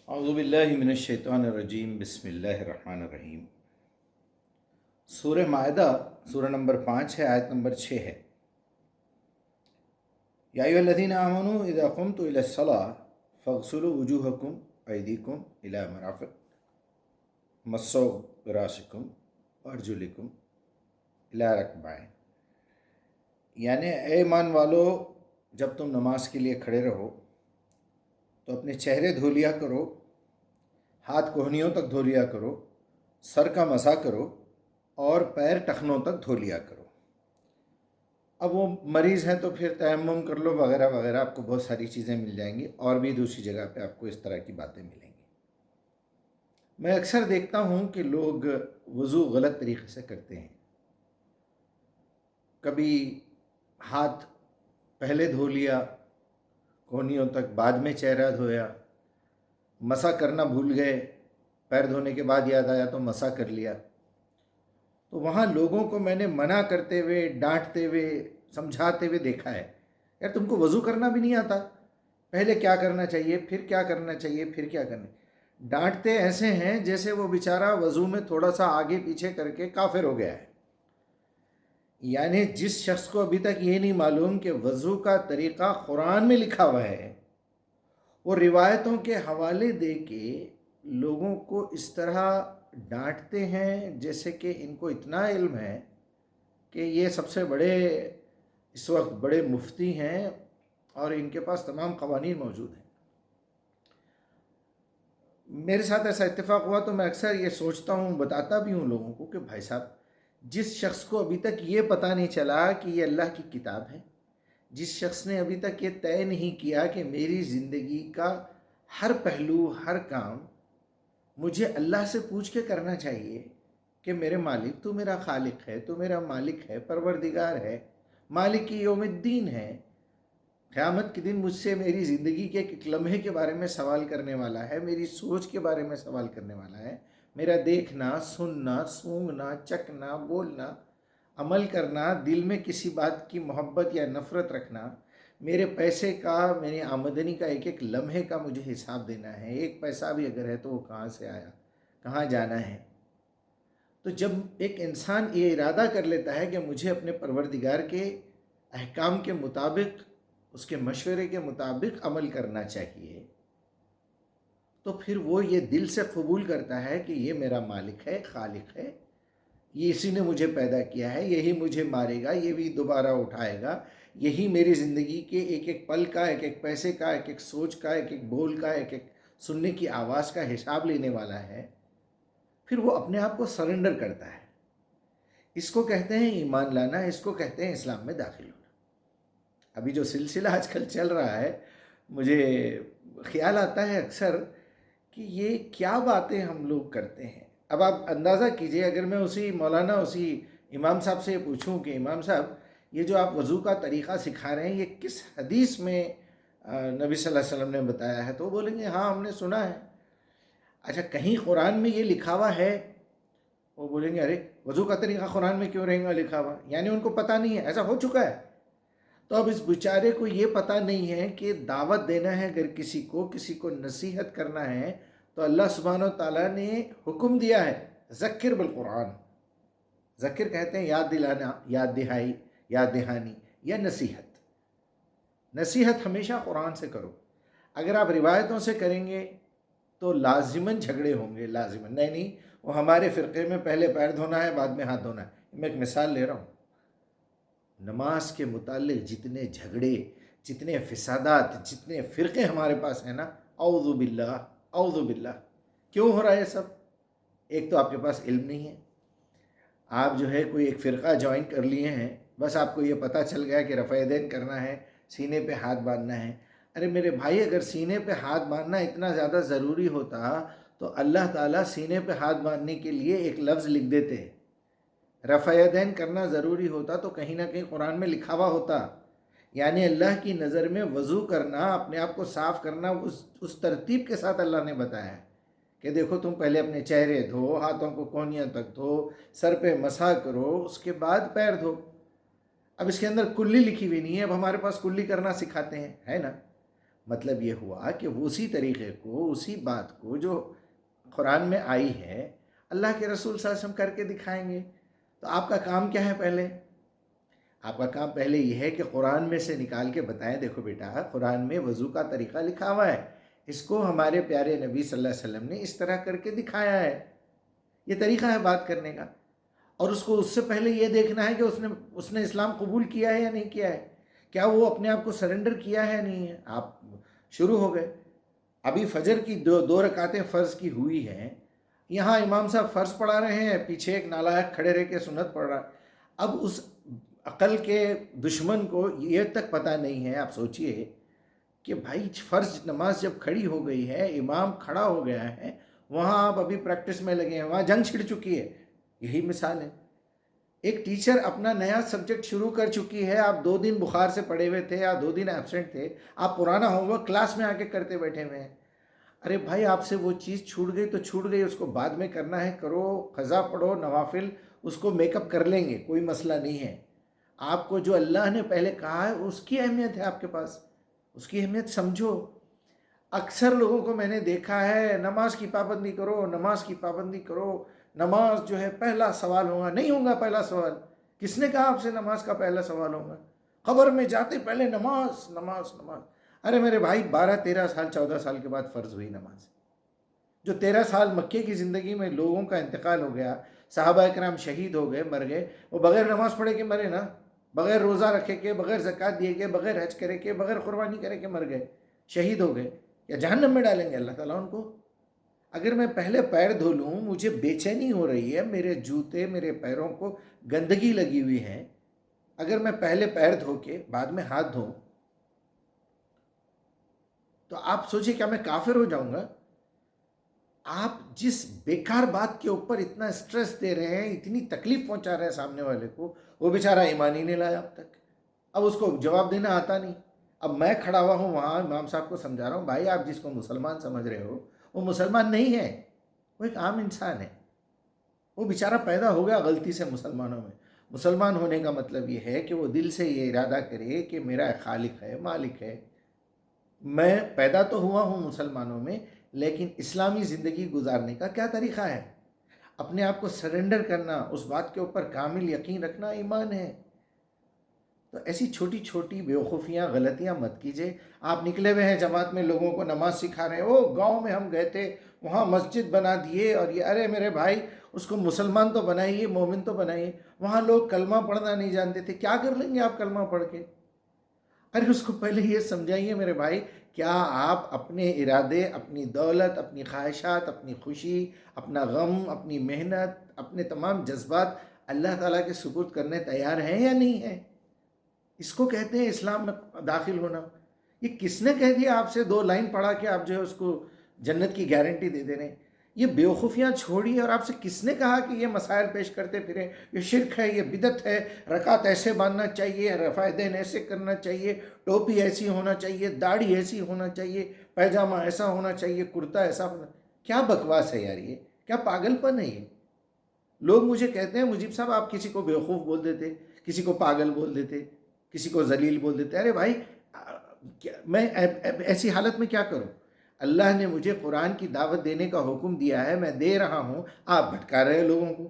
اعوذ باللہ من الشیطان الرجیم، بسم اللہ الرحمن الرحیم۔ سورہ مائدہ سورہ نمبر 5 ہے، آیت نمبر 6 ہے۔ یا ایھا الذین آمنوا اذا قمتم الی الصلاۃ فاغسلوا وجوہکم وایدیکم الی المرافق مسوا براسکم وارجلکم الی الرکبعین۔ یعنی اے ایمان والو، جب تم نماز کے لیے کھڑے رہو تو اپنے چہرے دھو لیا کرو، ہاتھ کوہنیوں تک دھو لیا کرو، سر کا مسح کرو اور پیر ٹخنوں تک دھو لیا کرو۔ اب وہ مریض ہیں تو پھر تیمم کر لو وغیرہ وغیرہ، آپ کو بہت ساری چیزیں مل جائیں گی، اور بھی دوسری جگہ پہ آپ کو اس طرح کی باتیں ملیں گی۔ میں اکثر دیکھتا ہوں کہ لوگ وضو غلط طریقے سے کرتے ہیں۔ کبھی ہاتھ پہلے دھو لیا کوہنیوں تک، بعد میں چہرہ دھویا، مسح کرنا بھول گئے، پیر دھونے کے بعد یاد آیا تو مسح کر لیا۔ تو وہاں لوگوں کو میں نے منع کرتے ہوئے، ڈانٹتے ہوئے، سمجھاتے ہوئے دیکھا ہے، یار تم کو وضو کرنا بھی نہیں آتا، پہلے کیا کرنا چاہیے، پھر کیا کرنا چاہیے، پھر کیا کرنا۔ ڈانٹتے ایسے ہیں جیسے وہ بیچارہ وضو میں تھوڑا سا آگے پیچھے کر کے کافر ہو گیا ہے۔ یعنی جس شخص کو ابھی تک یہ نہیں معلوم کہ وضو کا طریقہ قرآن میں لکھا ہوا ہے، وہ روایتوں کے حوالے دے کے لوگوں کو اس طرح ڈانٹتے ہیں جیسے کہ ان کو اتنا علم ہے کہ یہ سب سے بڑے اس وقت بڑے مفتی ہیں اور ان کے پاس تمام قوانین موجود ہیں۔ میرے ساتھ ایسا اتفاق ہوا تو میں اکثر یہ سوچتا ہوں، بتاتا بھی ہوں لوگوں کو کہ بھائی صاحب، جس شخص کو ابھی تک یہ پتہ نہیں چلا کہ یہ اللہ کی کتاب ہے، جس شخص نے ابھی تک یہ طے نہیں کیا کہ میری زندگی کا ہر پہلو، ہر کام مجھے اللہ سے پوچھ کے کرنا چاہیے کہ میرے مالک تو میرا خالق ہے، تو میرا مالک ہے، پروردگار ہے، مالک یوم الدین ہے، قیامت کے دن مجھ سے میری زندگی کے ایک لمحے کے بارے میں سوال کرنے والا ہے، میری سوچ کے بارے میں سوال کرنے والا ہے، میرا دیکھنا، سننا، سونگنا، چکنا، بولنا، عمل کرنا، دل میں کسی بات کی محبت یا نفرت رکھنا، میرے پیسے کا، میری آمدنی کا ایک ایک لمحے کا مجھے حساب دینا ہے۔ ایک پیسہ بھی اگر ہے تو وہ کہاں سے آیا، کہاں جانا ہے۔ تو جب ایک انسان یہ ارادہ کر لیتا ہے کہ مجھے اپنے پروردگار کے احکام کے مطابق، اس کے مشورے کے مطابق عمل کرنا چاہیے، تو پھر وہ یہ دل سے قبول کرتا ہے کہ یہ میرا مالک ہے، خالق ہے، یہ اسی نے مجھے پیدا کیا ہے، یہی مجھے مارے گا، یہ بھی دوبارہ اٹھائے گا، یہی میری زندگی کے ایک ایک پل کا، ایک ایک پیسے کا، ایک ایک سوچ کا، ایک ایک بول کا، ایک ایک سننے کی آواز کا حساب لینے والا ہے۔ پھر وہ اپنے آپ کو سرنڈر کرتا ہے۔ اس کو کہتے ہیں ایمان لانا، اس کو کہتے ہیں اسلام میں داخل ہونا۔ ابھی جو سلسلہ آج کل چل رہا ہے، مجھے خیال آتا ہے اکثر کہ یہ کیا باتیں ہم لوگ کرتے ہیں۔ اب آپ اندازہ کیجئے، اگر میں اسی مولانا، اسی امام صاحب سے یہ پوچھوں کہ امام صاحب، یہ جو آپ وضو کا طریقہ سکھا رہے ہیں، یہ کس حدیث میں نبی صلی اللہ علیہ وسلم نے بتایا ہے، تو وہ بولیں گے ہاں ہم نے سنا ہے۔ اچھا، کہیں قرآن میں یہ لکھا ہوا ہے؟ وہ بولیں گے ارے وضو کا طریقہ قرآن میں کیوں رہے گا لکھا ہوا؟ یعنی ان کو پتہ نہیں ہے، ایسا ہو چکا ہے۔ تو اب اس بیچارے کو یہ پتہ نہیں ہے کہ دعوت دینا ہے، اگر کسی کو نصیحت کرنا ہے تو اللہ سبحانہ و تعالیٰ نے حکم دیا ہے، ذکر بالقرآن۔ ذکر کہتے ہیں یاد دلانا، یاد دہائی، یاد دہانی یا نصیحت۔ نصیحت ہمیشہ قرآن سے کرو۔ اگر آپ روایتوں سے کریں گے تو لازماً جھگڑے ہوں گے، لازماً۔ نہیں وہ ہمارے فرقے میں پہلے پیر دھونا ہے، بعد میں ہاتھ دھونا ہے۔ میں ایک مثال لے رہا ہوں۔ نماز کے متعلق جتنے جھگڑے، جتنے فسادات، جتنے فرقے ہمارے پاس ہیں نا، اعوذ باللہ، اعوذ باللہ۔ کیوں ہو رہا ہے یہ سب؟ ایک تو آپ کے پاس علم نہیں ہے، آپ جو ہے کوئی ایک فرقہ جوائن کر لیے ہیں، بس آپ کو یہ پتہ چل گیا کہ رفع یدین کرنا ہے، سینے پہ ہاتھ باندھنا ہے۔ ارے میرے بھائی، اگر سینے پہ ہاتھ باندھنا اتنا زیادہ ضروری ہوتا تو اللہ تعالیٰ سینے پہ ہاتھ باندھنے کے لیے ایک لفظ لکھ دیتے۔ رفع یدین کرنا ضروری ہوتا تو کہیں نہ کہیں قرآن میں لکھا ہوا ہوتا۔ یعنی اللہ کی نظر میں وضو کرنا، اپنے آپ کو صاف کرنا، اس ترتیب کے ساتھ اللہ نے بتایا ہے کہ دیکھو تم پہلے اپنے چہرے دھو، ہاتھوں کو کونیاں تک دھو، سر پہ مسح کرو، اس کے بعد پیر دھو۔ اب اس کے اندر کلی لکھی ہوئی نہیں ہے، اب ہمارے پاس کلی کرنا سکھاتے ہیں، ہے نا؟ مطلب یہ ہوا کہ وہ اسی طریقے کو، اسی بات کو جو قرآن میں آئی ہے اللہ کے رسول صلی اللہ علیہ وسلم کر کے دکھائیں گے۔ تو آپ کا کام کیا ہے؟ پہلے آپ کا کام پہلے یہ ہے کہ قرآن میں سے نکال کے بتائیں، دیکھو بیٹا قرآن میں وضو کا طریقہ لکھا ہوا ہے، اس کو ہمارے پیارے نبی صلی اللہ علیہ وسلم نے اس طرح کر کے دکھایا ہے، یہ طریقہ ہے بات کرنے کا۔ اور اس کو اس سے پہلے یہ دیکھنا ہے کہ اس نے اسلام قبول کیا ہے یا نہیں کیا ہے، کیا وہ اپنے آپ کو سرنڈر کیا ہے یا نہیں ہے۔ آپ شروع ہو گئے، ابھی فجر کی دو رکعتیں فرض کی ہوئی ہیں، یہاں امام صاحب فرض پڑھا رہے ہیں، پیچھے ایک نالائق کھڑے رہ کے سنت پڑھ رہا ہے۔ اب اس عقل کے دشمن کو یہ تک پتہ نہیں ہے، آپ سوچئے کہ بھائی فرض نماز جب کھڑی ہو گئی ہے، امام کھڑا ہو گیا ہے، وہاں آپ ابھی پریکٹس میں لگے ہیں، وہاں جنگ چھڑ چکی ہے۔ یہی مثال ہے، ایک ٹیچر اپنا نیا سبجیکٹ شروع کر چکی ہے، آپ 2 دن بخار سے پڑے ہوئے تھے یا 2 دن ایبسنٹ تھے، آپ پرانا ہوم ورک کلاس میں آ کے کرتے بیٹھے ہوئے ہیں۔ ارے بھائی آپ سے وہ چیز چھوٹ گئی تو چھوٹ گئی، اس کو بعد میں کرنا ہے کرو، قضا پڑھو، نوافل اس کو میک اپ کر لیں گے، کوئی مسئلہ نہیں ہے۔ آپ کو جو اللہ نے پہلے کہا ہے اس کی اہمیت ہے آپ کے پاس، اس کی اہمیت سمجھو۔ اکثر لوگوں کو میں نے دیکھا ہے نماز کی پابندی کرو، نماز کی پابندی کرو، نماز جو ہے پہلا سوال ہوگا، نہیں ہوگا پہلا سوال۔ کس نے کہا آپ سے نماز کا پہلا سوال ہوگا؟ قبر میں جاتے پہلے نماز نماز نماز۔ ارے میرے بھائی 12 13 سال 14 سال کے بعد فرض ہوئی نماز، جو 13 سال مکے کی زندگی میں لوگوں کا انتقال ہو گیا، صحابہ اکرام شہید ہو گئے، مر گئے، وہ بغیر نماز پڑھے کے مرے نا، بغیر روزہ رکھے کے، بغیر زکوٰۃ دیے کے، بغیر حج کرے کے، بغیر قربانی کرے کے مر گئے، شہید ہو گئے، یا جہنم میں ڈالیں گے اللہ تعالیٰ ان کو۔ اگر میں پہلے پیر دھو لوں، مجھے بے چینی ہو رہی ہے، میرے جوتے میرے پیروں کو گندگی لگی ہوئی ہے، اگر میں پہلے پیر دھو کے بعد میں ہاتھ دھوں تو آپ سوچیں کیا میں کافر ہو جاؤں گا؟ آپ جس بیکار بات کے اوپر اتنا سٹریس دے رہے ہیں، اتنی تکلیف پہنچا رہے ہیں سامنے والے کو، وہ بیچارہ ایمان ہی نہیں لایا اب تک، اب اس کو جواب دینا آتا نہیں۔ اب میں کھڑا ہوا ہوں وہاں امام صاحب کو سمجھا رہا ہوں، بھائی آپ جس کو مسلمان سمجھ رہے ہو وہ مسلمان نہیں ہے، وہ ایک عام انسان ہے، وہ بیچارہ پیدا ہو گیا غلطی سے مسلمانوں میں۔ مسلمان ہونے کا مطلب یہ ہے کہ وہ دل سے یہ ارادہ کرے کہ میرا ایک خالق ہے، مالک ہے، میں پیدا تو ہوا ہوں مسلمانوں میں، لیکن اسلامی زندگی گزارنے کا کیا طریقہ ہے؟ اپنے آپ کو سرنڈر کرنا، اس بات کے اوپر کامل یقین رکھنا ایمان ہے۔ تو ایسی چھوٹی چھوٹی بیوقوفیاں غلطیاں مت کیجیے۔ آپ نکلے ہوئے ہیں جماعت میں لوگوں کو نماز سکھا رہے ہیں، وہ گاؤں میں ہم گئے تھے وہاں مسجد بنا دیے اور یہ، ارے میرے بھائی اس کو مسلمان تو بنائیے، مومن تو بنائیے، وہاں لوگ کلمہ پڑھنا نہیں جانتے تھے، کیا کر لیں گے آپ کلمہ پڑھ کے؟ ارے اس کو پہلے یہ سمجھائیے میرے بھائی، کیا آپ اپنے ارادے، اپنی دولت، اپنی خواہشات، اپنی خوشی، اپنا غم، اپنی محنت، اپنے تمام جذبات اللہ تعالیٰ کے سپرد کرنے تیار ہیں یا نہیں ہیں؟ اس کو کہتے ہیں اسلام میں داخل ہونا۔ یہ کس نے کہہ دیا آپ سے 2 لائن پڑھا کے آپ جو ہے اس کو جنت کی گارنٹی دے دے رہے ہیں؟ یہ بیوقوفیاں چھوڑی، اور آپ سے کس نے کہا کہ یہ مسائل پیش کرتے پھریں، یہ شرک ہے، یہ بدعت ہے، رکعت ایسے باندھنا چاہیے، رفع دین ایسے کرنا چاہیے، ٹوپی ایسی ہونا چاہیے، داڑھی ایسی ہونا چاہیے، پیجامہ ایسا ہونا چاہیے، کرتا ایسا ہونا، کیا بکواس ہے یار، یہ کیا پاگل پن ہے یہ؟ لوگ مجھے کہتے ہیں مجیب صاحب آپ کسی کو بیوقوف بول دیتے، کسی کو پاگل بول دیتے، کسی کو ذلیل بول دیتے۔ ارے بھائی میں ایسی حالت میں کیا کروں؟ اللہ نے مجھے قرآن کی دعوت دینے کا حکم دیا ہے، میں دے رہا ہوں، آپ بھٹکا رہے ہیں لوگوں کو۔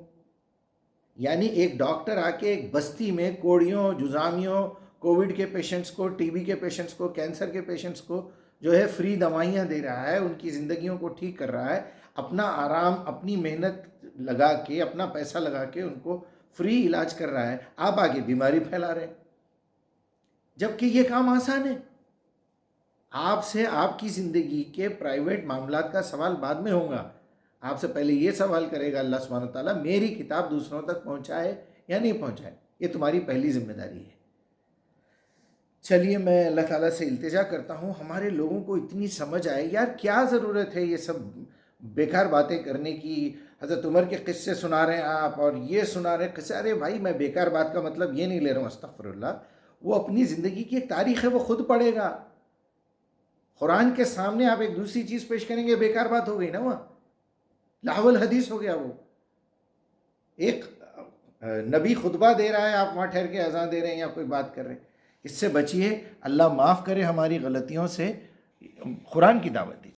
یعنی ایک ڈاکٹر آ کے ایک بستی میں کوڑیوں، جزامیوں، کووڈ کے پیشنٹس کو، ٹی بی کے پیشنٹس کو، کینسر کے پیشنٹس کو جو ہے فری دوائیاں دے رہا ہے، ان کی زندگیوں کو ٹھیک کر رہا ہے، اپنا آرام، اپنی محنت لگا کے، اپنا پیسہ لگا کے ان کو فری علاج کر رہا ہے، آپ آگے بیماری پھیلا رہے ہیں، جبکہ یہ کام آسان ہے۔ آپ سے آپ کی زندگی کے پرائیویٹ معاملات کا سوال بعد میں ہوگا، آپ سے پہلے یہ سوال کرے گا اللہ سبحانہ وتعالیٰ، میری کتاب دوسروں تک پہنچائے یا نہیں پہنچائے، یہ تمہاری پہلی ذمہ داری ہے۔ چلیے میں اللہ تعالیٰ سے التجا کرتا ہوں ہمارے لوگوں کو اتنی سمجھ آئے، یار کیا ضرورت ہے یہ سب بیکار باتیں کرنے کی؟ حضرت عمر کے قصے سنا رہے ہیں آپ، اور یہ سنا رہے ہیں قصے، ارے بھائی میں بیکار بات کا مطلب یہ نہیں لے رہا ہوں، استغفر اللہ، وہ اپنی زندگی کی ایک تاریخ ہے، وہ خود پڑھے گا۔ قرآن کے سامنے آپ ایک دوسری چیز پیش کریں گے، بیکار بات ہو گئی نا، وہ لاہو الحدیث ہو گیا۔ وہ ایک نبی خطبہ دے رہا ہے، آپ وہاں ٹھہر کے اذان دے رہے ہیں یا کوئی بات کر رہے ہیں، اس سے بچیے، اللہ معاف کرے ہماری غلطیوں سے، قرآن کی دعوت دیجیے.